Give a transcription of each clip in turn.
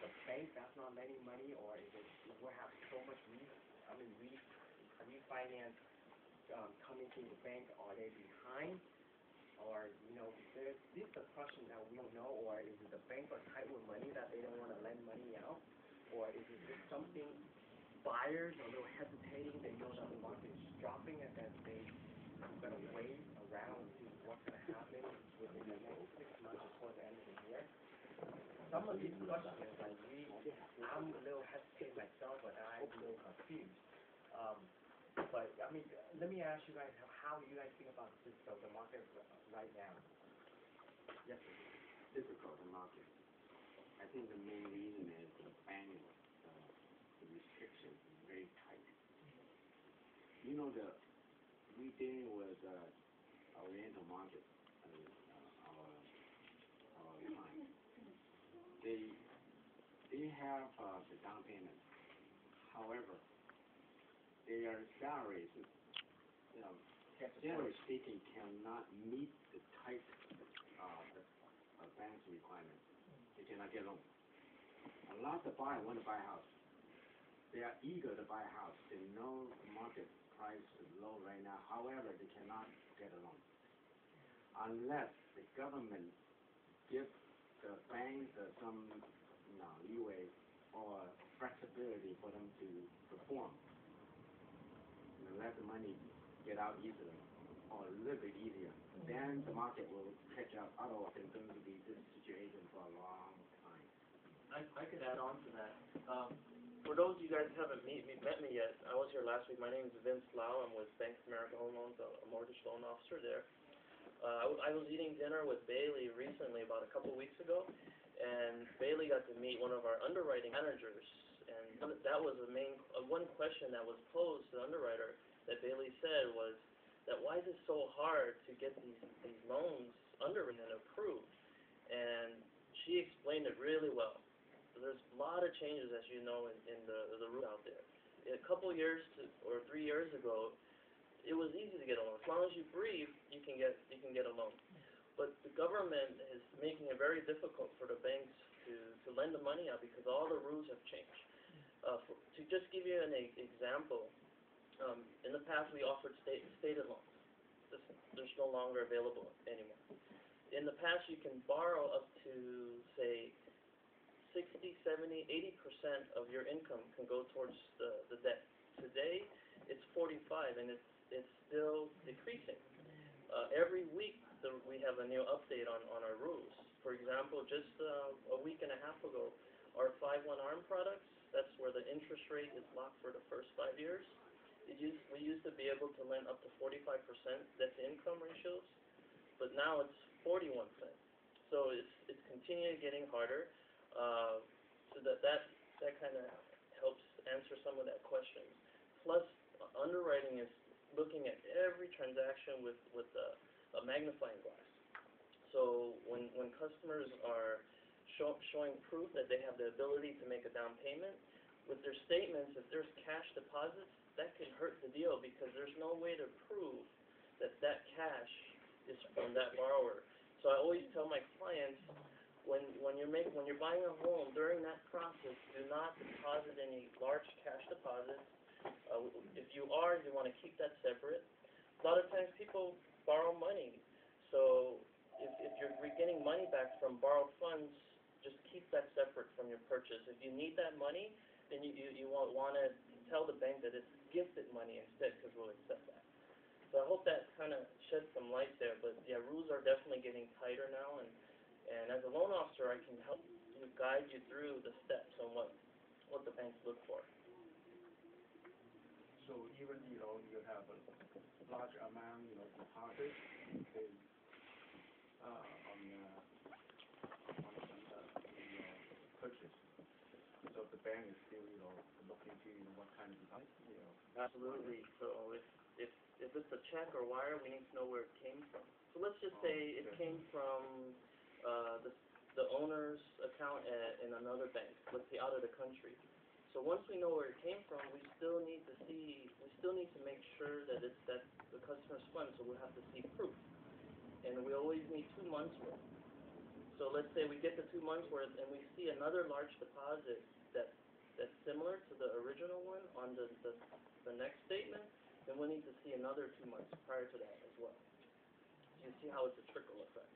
the bank that's not lending money, or is it we have so much refinance coming to the bank? Are they behind? Or, this is a question that we don't know, or is it the bank are tight with money that they don't want to lend money out? Or is it just something buyers are a little hesitating, they know that the market is dropping and that they're going to wait around and see what's going to happen within the next 6 months before the end of the year? Some of these questions, I'm a little hesitant myself, but I'm a little confused. But let me ask you guys how you guys think about the market right now. Yes, sir. Difficult market. I think the main reason is the bank the restriction is very tight. We dealing with Oriental market, our client. They have the down payment. However, their salaries, generally speaking, cannot meet the tight bank's requirement. They cannot get loan. A lot of buyers want to buy a house. They are eager to buy a house. They know the market price is low right now. However, they cannot get a loan unless the government gives the bank some leeway or flexibility for them to perform. Let the money get out easily or a little bit easier. Then the market will catch up. Otherwise, it's going to be this situation for a long time. I could add on to that. For those of you guys who haven't met me yet, I was here last week. My name is Vince Lau. I'm with Bank of America Home Loans, a mortgage loan officer there. I was eating dinner with Bailey recently, about a couple weeks ago, and Bailey got to meet one of our underwriting managers. And that was one question that was posed to the underwriter that Bailey said was that why is it so hard to get these loans underwritten and approved? And she explained it really well. There's a lot of changes, as you know, in the route out there. A couple years or 3 years ago, it was easy to get a loan. As long as you brief, you can get a loan. But the government is making it very difficult for the banks to lend the money out because all the rules have changed. To just give you an example, in the past we offered stated loans. There's no longer available anymore. In the past, you can borrow up to, say, 60, 70, 80% of your income can go towards the debt. Today, it's 45, and it's still decreasing. Every week, we have a new update on our rules. For example, just a week and a half ago, our 5-1 ARM products, that's where the interest rate is locked for the first 5 years. We used to be able to lend up to 45% debt-to-income ratios, but now it's 41%. So it's continuing getting harder. So that kind of helps answer some of that question. Plus, underwriting is looking at every transaction with a magnifying glass. So when customers are showing proof that they have the ability to make a down payment, with their statements, if there's cash deposits, that can hurt the deal because there's no way to prove that cash is from that borrower. So I always tell my clients, when you're buying a home, during that process, do not deposit any large cash deposits. If you want to keep that separate. A lot of times people borrow money, so if you're getting money back from borrowed funds, just keep that separate from your purchase. If you need that money, then you want to tell the bank that it's gifted money instead, because we'll accept that. So I hope that kind of sheds some light there. But yeah, rules are definitely getting tighter now, and as a loan officer, I can help you guide you through the steps on what the banks look for. So even you have a large amount deposit on the purchase. So the bank is still looking to what kind of deposit. Absolutely. So if it's a check or wire, we need to know where it came from. So let's just say it came from the owner's account in another bank, let's say out of the country. So once we know where it came from, we still need to make sure that it's the customer's funds, so we'll have to see proof. And we always need 2 months worth. So let's say we get the 2 months worth and we see another large deposit that's similar to the original one on the next statement, then we'll need to see another 2 months prior to that as well. You see how it's a trickle effect.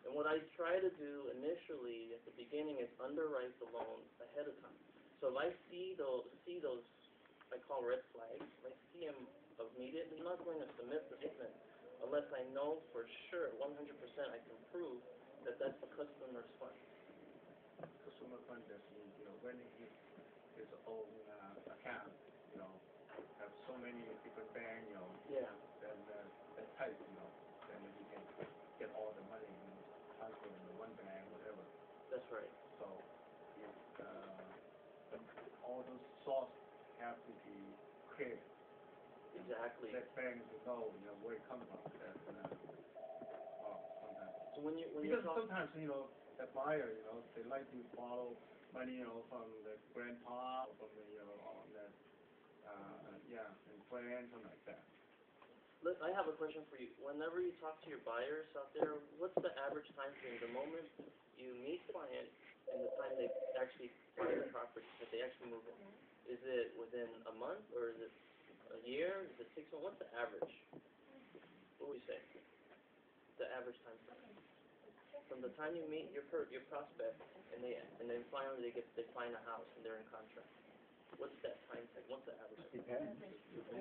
And what I try to do initially at the beginning is underwrite the loan ahead of time. So if I see those I call red flags, if I see them immediately, I'm not going to submit the statement unless I know for sure, 100% I can prove that that's the customer's fund. Consumer fund is, when his own account, have so many different banks, Yeah. then that type, then he can get all the money transfer in the one bank, whatever. That's right. So if all those sources have to be clear, Exactly. that bank will know, where it comes from. That, sometimes. So when you Because talk, sometimes, the buyer, they like to borrow money, from the grandpa, or from the, on that, and friends, something like that. I have a question for you. Whenever you talk to your buyers out there, what's the average time frame? The moment you meet the client and the time they actually buy the property, that they actually move in? Is it within a month, or is it a year? Is it 6 months? What's the average? What would you say? The average time frame. From the time you meet your prospect and then finally they find a house and they're in contract. What's that time frame? What's the average? Depends.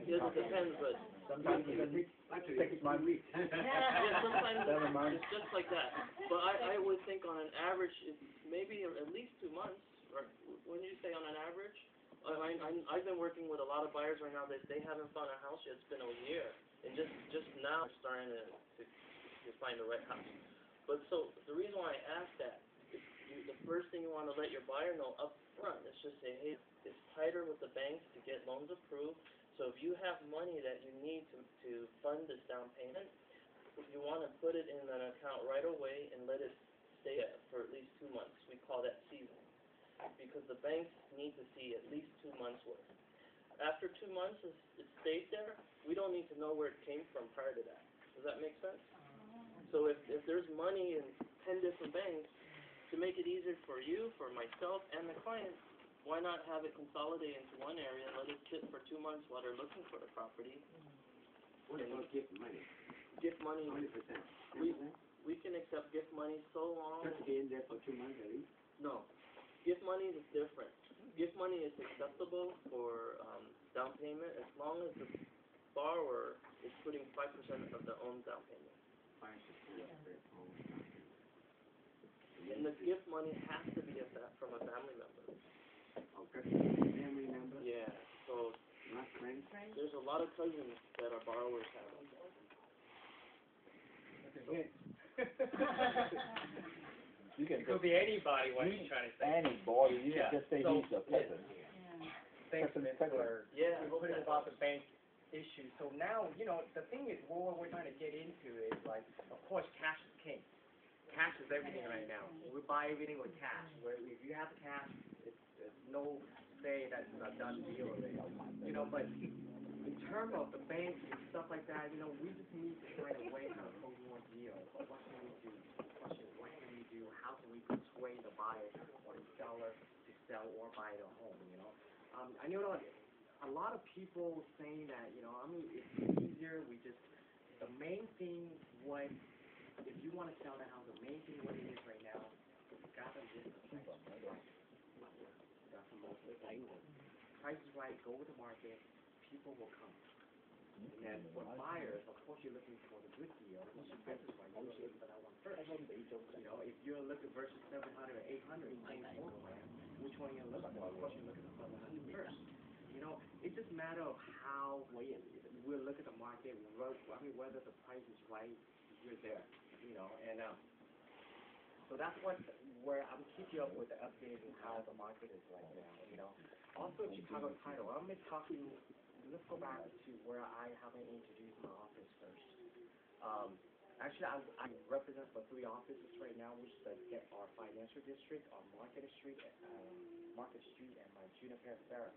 It depends, but Sometimes even Actually, 6 months. yeah, sometimes 7 months. it's just like that. But I would think on an average, it's maybe at least 2 months. Or when you say on an average, I've been working with a lot of buyers right now that they haven't found a house yet. It's been a year, and just now they're starting to find the right house. But so the reason why I ask that is the first thing you want to let your buyer know up front is just say, hey, it's tighter with the banks to get loans approved. So if you have money that you need to fund this down payment, you want to put it in an account right away and let it stay there for at least 2 months. We call that seasoning. Because the banks need to see at least 2 months worth. After 2 months it stays there, we don't need to know where it came from prior to that. Does that make sense? So if there's money in 10 different banks, to make it easier for you, for myself, and the client, why not have it consolidate into one area and let it sit for 2 months while they're looking for the property? What about gift money? Gift money, 20%. we can accept gift money so long. Just be in there for 2 months at least? No. Gift money is different. Gift money is acceptable for down payment as long as the borrower is putting 5% of their own down payment. 5% of their own down payment. And the gift money has to be from a family member. Okay, family member, Yeah. So not friends? there's a lot of cousins that our borrowers have. You can It could be anybody, what you're trying to say. anybody, you Yeah. can just say So, he's a cousin. Thanks for Yeah. putting about the bank issue. So now, the thing is, what we're trying to get into is like, of course, cash is king. Cash is everything right now. We buy everything with cash. Where if you have cash, it's no say that it's a done deal already. But in terms of the banks and stuff like that, we just need to find a way how to close more deals. What can we do? The question is, what can we do? How can we persuade the buyer or the seller to sell or buy the home? I know a lot of people saying that, it's easier. The main thing, if you want to sell the house, the main thing what it is right now, you got to list the price right. That's the most important. Price is right, go with the market, people will come. And then for buyers, of course you're looking for the good deal, which is business right, you're looking for that one first. If you're looking versus 700 or 800, same floor plan, which one you're looking for? Of course you're looking for 700 first. It's just a matter of how we'll look at the market, whether the price is right, you're there, and so that's where I'm keeping up with the update and how the market is right now, Also, Chicago Title, let's go back to where I haven't introduced my office first. Actually, I represent for 3 offices right now, which is our financial district, our Market Street, and my Juniper Fair.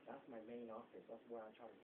That's my main office. That's where I try to